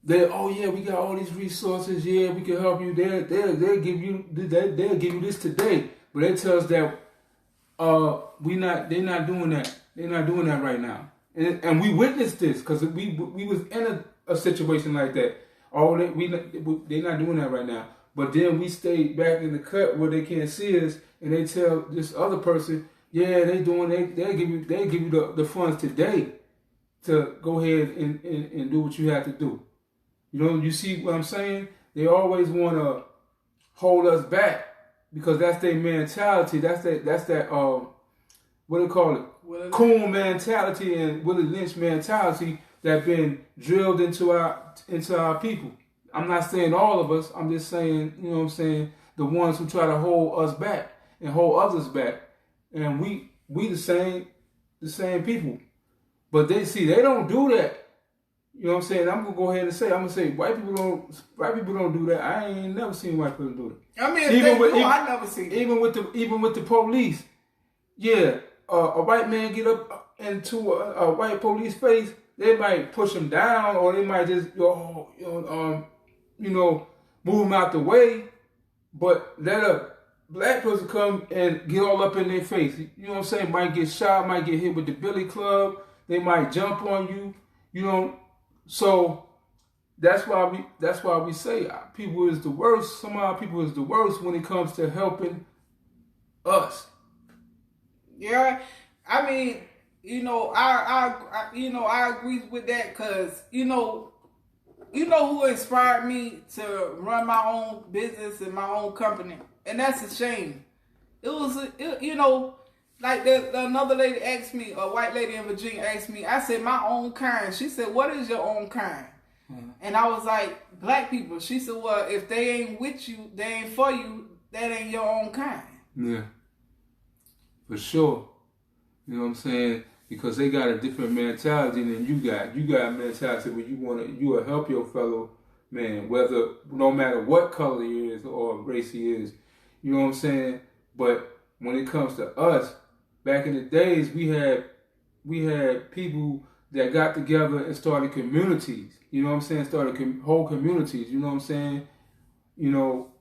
we got all these resources. Yeah, we can help you. They'll give you this today. But they tell us that they're not doing that. They're not doing that right now. And we witnessed this because we was in a situation like that. They're not doing that right now. But then we stayed back in the cut where they can't see us, and they tell this other person, yeah, they'll give you the funds today to go ahead and do what you have to do. You know, you see what I'm saying? They always want to hold us back because that's their mentality. That's that what do you call it? Coon mentality and Willie Lynch mentality that been drilled into our people. I'm not saying all of us. I'm just saying, you know what I'm saying, the ones who try to hold us back and hold others back. And we the same people. But they don't do that. You know what I'm saying? I'm gonna go ahead and say, white people don't do that. I ain't never seen white people do it. I mean, I never seen it. Even with the police. Yeah, a white man get up into a white police face, they might push him down, or they might just move him out the way. But let a black person come and get all up in their face. You know what I'm saying? Might get shot, might get hit with the billy club. They might jump on you. You know, so that's why we say our people is the worst. Some of our people is the worst when it comes to helping us. Yeah, I mean, I agree with that because you know who inspired me to run my own business and my own company, and that's a shame. It was like another lady asked me, a white lady in Virginia asked me. I said my own kind. She said, "What is your own kind?" Mm-hmm. And I was like, "Black people." She said, "Well, if they ain't with you, they ain't for you. That ain't your own kind." Yeah. For sure. You know what I'm saying? Because they got a different mentality than you got. You got a mentality where you will help your fellow man, no matter what color he is or race he is. You know what I'm saying? But when it comes to us, back in the days, we had people that got together and started communities. You know what I'm saying? Started whole communities. You know what I'm saying? You know,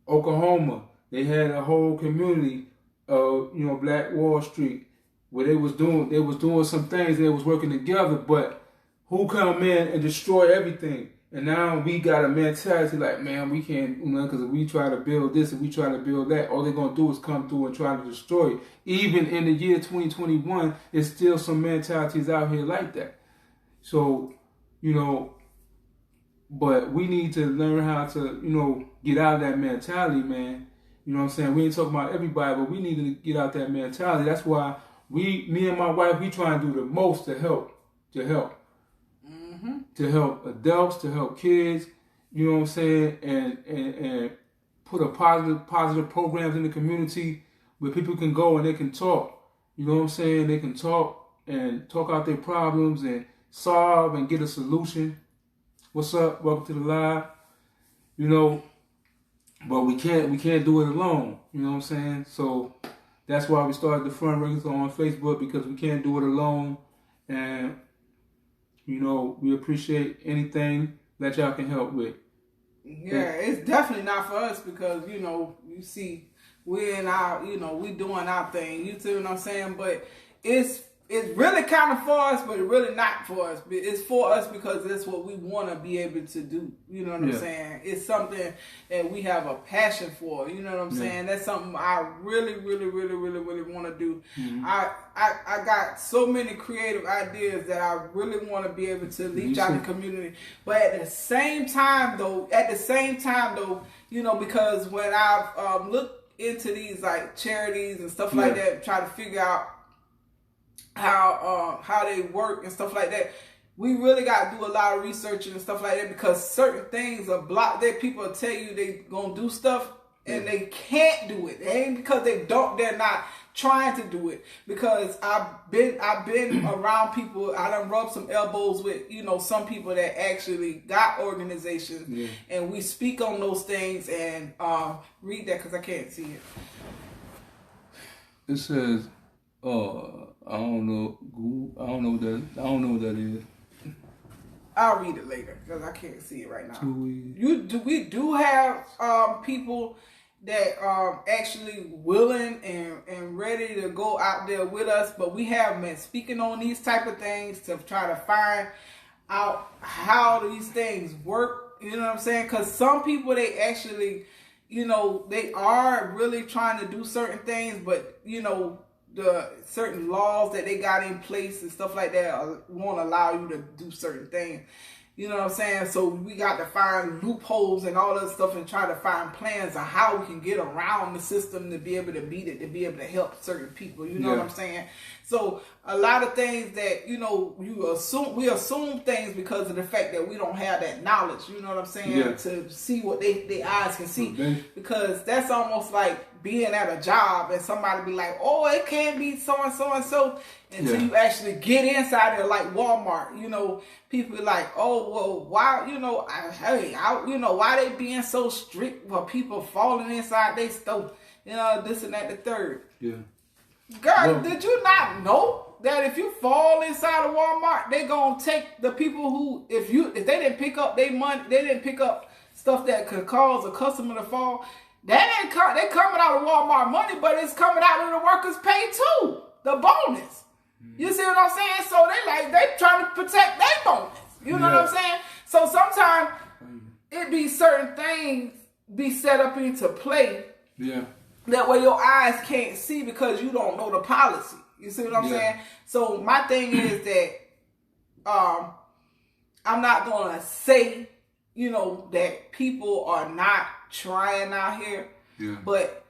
Oklahoma, they had a whole community. Black Wall Street, where they was doing some things, they was working together, but who come in and destroy everything? And now we got a mentality like, man, we can't, because if we try to build this and we try to build that, all they're going to do is come through and try to destroy it. Even in the year 2021, there's still some mentalities out here like that. So, but we need to learn how to, get out of that mentality, man. You know what I'm saying? We ain't talking about everybody, but we need to get out that mentality. That's why me and my wife, we try and do the most to help. To help adults, to help kids, you know what I'm saying? And put a positive programs in the community where people can go and they can talk. You know what I'm saying? They can talk out their problems and solve and get a solution. What's up? Welcome to the live. But we can't do it alone. You know what I'm saying? So that's why we started the fundraiser on Facebook, because we can't do it alone. And we appreciate anything that y'all can help with. Yeah, it's definitely not for us because, you see, we're in our, we doing our thing. You see what I'm saying? But it's really kind of for us, but it's really not for us. It's for us because that's what we want to be able to do. You know what I'm saying? It's something that we have a passion for. You know what I'm saying? That's something I really, really, really, really, really want to do. Mm-hmm. I got so many creative ideas that I really want to be able to reach out in the community. But at the same time though, because when I've looked into these like charities and stuff like that, try to figure out how they work and stuff like that, we really got to do a lot of research and stuff like that, because certain things are blocked. That people tell you they gonna do stuff and they can't do it. It ain't because they're not trying to do it. Because I've been around people. I done rubbed some elbows with some people that actually got organizations, and we speak on those things. And read that because I can't see it. It says, I don't know what that is. I'll read it later because I can't see it right now. We do have people that are actually willing and ready to go out there with us, but we have been speaking on these type of things to try to find out how these things work. You know what I'm saying? Because some people, they actually, they are really trying to do certain things, but the certain laws that they got in place and stuff like that won't allow you to do certain things. You know what I'm saying? So we got to find loopholes and all that stuff and try to find plans of how we can get around the system to be able to beat it, to be able to help certain people. You know what I'm saying? So a lot of things that, we assume things because of the fact that we don't have that knowledge, you know what I'm saying? To see what their eyes can see. Because that's almost like being at a job and somebody be like, oh, it can't be so-and-so and so. Until you actually get inside there, like Walmart, people be like, oh, well, why, why they being so strict for people falling inside their store, this and that, the third. Yeah. Girl, did you not know that if you fall inside of Walmart, they gonna take the people who, if they didn't pick up their money, they didn't pick up stuff that could cause a customer to fall, they coming out of Walmart money, but it's coming out of the workers' pay too, the bonus. You see what I'm saying? So they trying to protect their bonus. You know what I'm saying? So sometimes it be certain things be set up into play. Yeah. That way your eyes can't see because you don't know the policy. You see what I'm saying? So my thing is that I'm not gonna say, that people are not trying out here. Yeah. But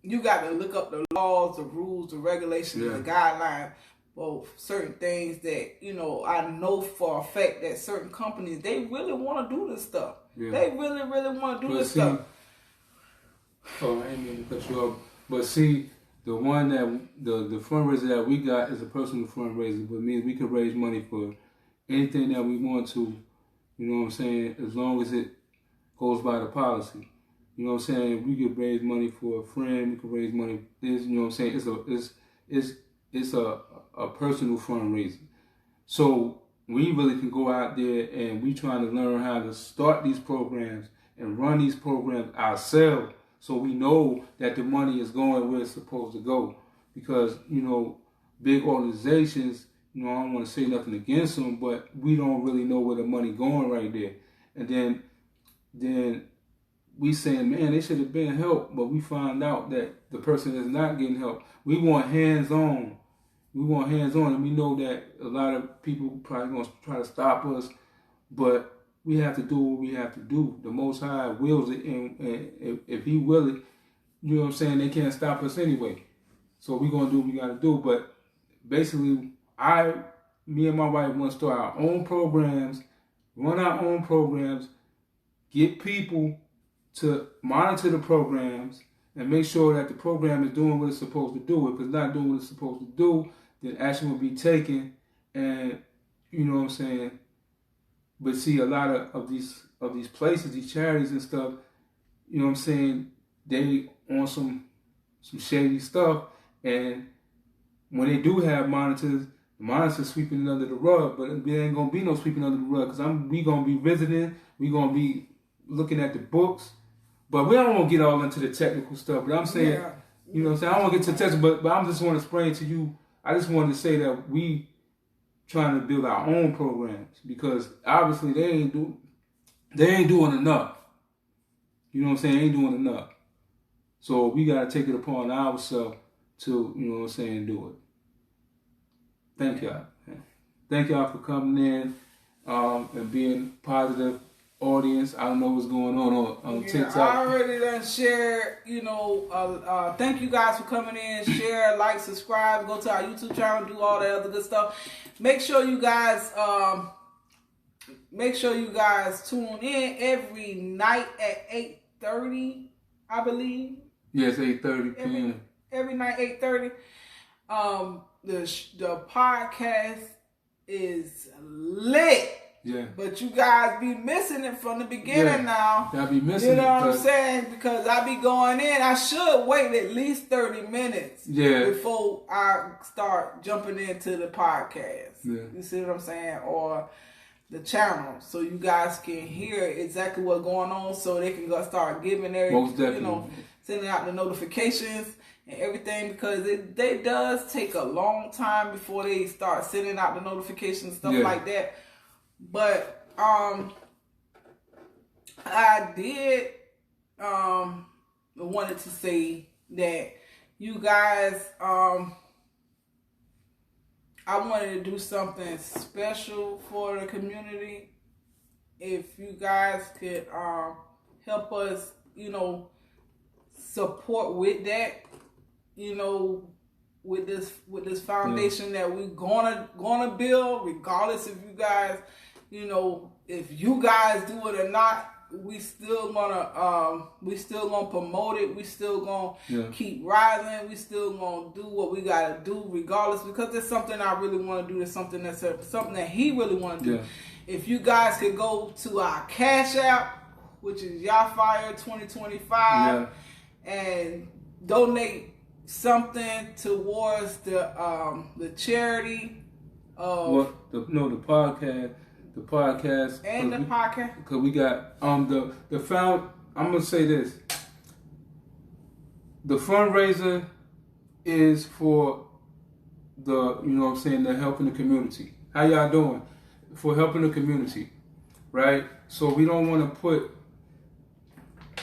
you got to look up the laws, the rules, the regulations, the guidelines of certain things that, I know for a fact that certain companies, they really want to do this stuff. Yeah. They really, really want to do this stuff. Oh, I ain't mean to cut you off. But see, the one that, the fundraiser that we got is a personal fundraiser, but means we can raise money for anything that we want to, you know what I'm saying, as long as it goes by the policy. You know what I'm saying? We could raise money for a friend. We could raise money. You know what I'm saying? It's a personal fundraiser. So we really can go out there and we trying to learn how to start these programs and run these programs ourselves, so we know that the money is going where it's supposed to go. Because big organizations, I don't want to say nothing against them, but we don't really know where the money going right there. And then we saying, man, they should have been helped, but we find out that the person is not getting help. We want hands-on, We want hands-on, and we know that a lot of people probably going to try to stop us, but we have to do what we have to do. The Most High wills it, and if He will it, you know what I'm saying, they can't stop us anyway. So we're going to do what we got to do. But basically, me and my wife want to start our own programs, run our own programs, get people to monitor the programs, and make sure that the program is doing what it's supposed to do. If it's not doing what it's supposed to do, then action will be taken. And you know what I'm saying. But see, a lot of these places, these charities and stuff, you know what I'm saying, they on some shady stuff. And when they do have monitors, the monitors sweeping it under the rug. But there ain't gonna be no sweeping under the rug, because we gonna be visiting, we gonna be looking at the books. But we don't want to get all into the technical stuff. But I'm saying, you know what I'm saying, I don't want to get to the technical, but I just want to explain to you, I just wanted to say that we trying to build our own programs, because obviously they ain't doing enough. You know what I'm saying? They ain't doing enough. So we got to take it upon ourselves to, you know what I'm saying, do it. Thank y'all. Thank y'all for coming in and being positive audience. I don't know what's going on TikTok. I already done shared, thank you guys for coming in. Share, like, subscribe, go to our YouTube channel, do all that other good stuff. Make sure you guys tune in every night at 8:30, I believe. Yes, 8:30 p.m. Every night, 8:30. The podcast is lit. Yeah. But you guys be missing it from the beginning now. Y'all be missing it. You know what I'm saying? Because I be going in. I should wait at least 30 minutes before I start jumping into the podcast. Yeah. You see what I'm saying? Or the channel. So you guys can hear exactly what's going on, so they can go start giving sending out the notifications and everything, because they does take a long time before they start sending out the notifications and stuff like that. But I did wanted to say that you guys, I wanted to do something special for the community. If you guys could help us, support with that, with this foundation that we're gonna build, regardless if you guys, if you guys do it or not, we still gonna promote it. We still gonna keep rising. We still gonna do what we gotta do, regardless, because it's something I really want to do. It's something something that he really want to do. If you guys could go to our Cash App, which is Yafire 2025, and donate something towards the charity of the podcast. The podcast and the podcast, because we got I'm gonna say this. The fundraiser is for the helping the community. How y'all doing? For helping the community, right? So we don't want to put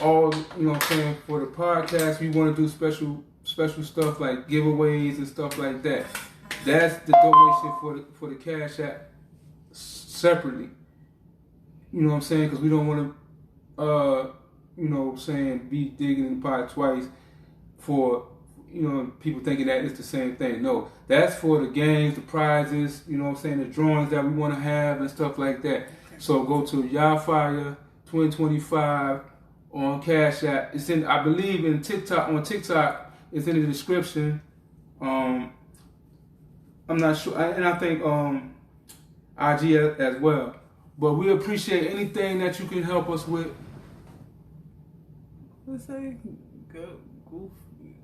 all for the podcast. We want to do special stuff like giveaways and stuff like that. That's the donation for the Cash App separately. You know what I'm saying? Because we don't want to, be digging in the pot twice for, people thinking that it's the same thing. No, that's for the games, the prizes, the drawings that we want to have and stuff like that. Okay. So go to Yafire 2025 on Cash App. It's I believe on TikTok, it's in the description. I'm not sure, and I think IG as well. But we appreciate anything that you can help us with. What's that? Goof.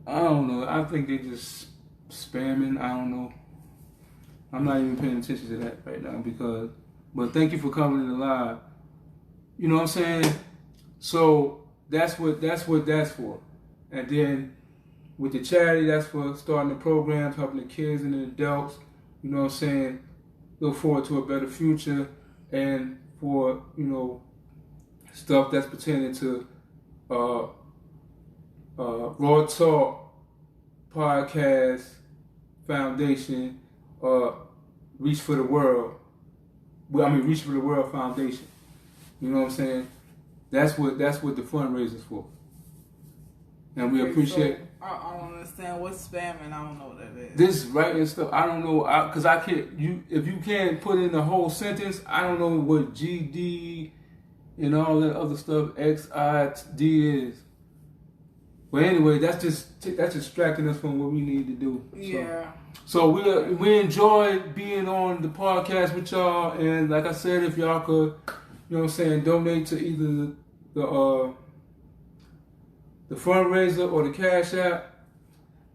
I don't know. I think they just spamming. I don't know. I'm not even paying attention to that right now but thank you for coming in live. You know what I'm saying? So that's what that's for. And then with the charity, that's for starting the programs, helping the kids and the adults. You know what I'm saying? Look forward to a better future, and for stuff that's pertaining to RAWTALK Podcast Foundation, Reach for the World. Reach for the World Foundation. You know what I'm saying? That's what the fundraiser's for. And we appreciate. So, I don't understand what's spamming. I don't know what that is. This writing stuff, I don't know, because I can't. If you can't put in the whole sentence, I don't know what GD and all that other stuff XID is. But anyway, that's distracting us from what we need to do. Yeah. So we enjoy being on the podcast with y'all, and like I said, if y'all could, you know what I'm saying, donate to either the fundraiser or the Cash App,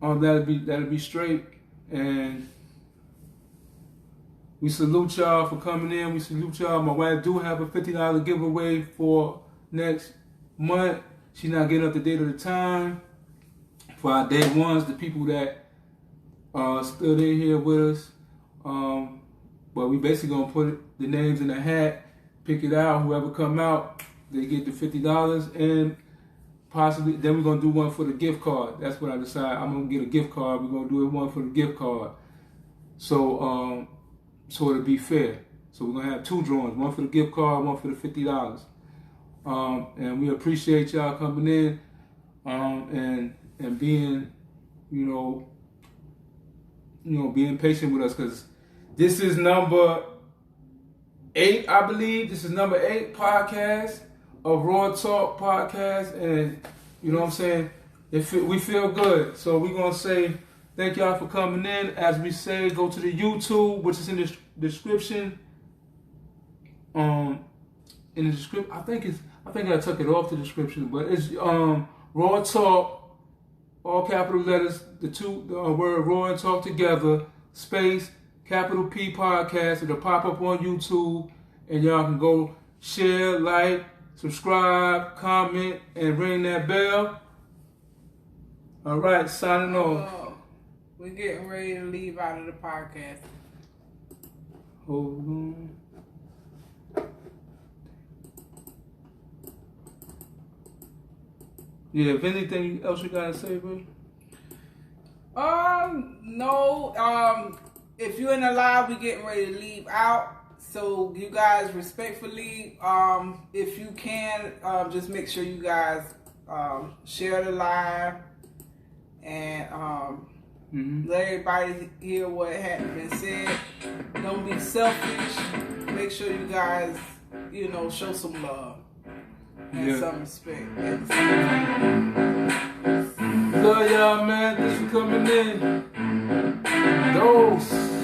that'll be straight. And we salute y'all for coming in. We salute y'all. My wife do have a $50 giveaway for next month. She's not getting up the date of the time for our day ones, the people that stood in here with us. But we basically gonna put the names in the hat, pick it out. Whoever come out, they get the $50, and possibly then we're gonna do one for the gift card. That's what I decided. I'm gonna get a gift card. We're gonna do one for the gift card. So it'll be fair. So we're gonna have two drawings, one for the gift card, one for the $50. And we appreciate y'all coming in, and being, being patient with us, because this is number 8, I believe. This is number 8 podcast of RAWTALK Podcast, and you know what I'm saying? We feel good. So we're gonna say thank y'all for coming in. As we say, go to the YouTube, which is in the description. In the description, I think I took it off the description, but it's Raw Talk, all capital letters, the word Raw and Talk together, space, capital P podcast. It'll pop up on YouTube, and y'all can go share, like, subscribe, comment, and ring that bell. All right, signing off. We're getting ready to leave out of the podcast. Hold on. Yeah, if anything else you gotta say, bro? No. If you're in the live, we're getting ready to leave out. So you guys respectfully, if you can, just make sure you guys share the live and let everybody hear what had been said. Don't be selfish. Make sure you guys, show some love and some respect. Love y'all, man. Thanks for coming in. Dose.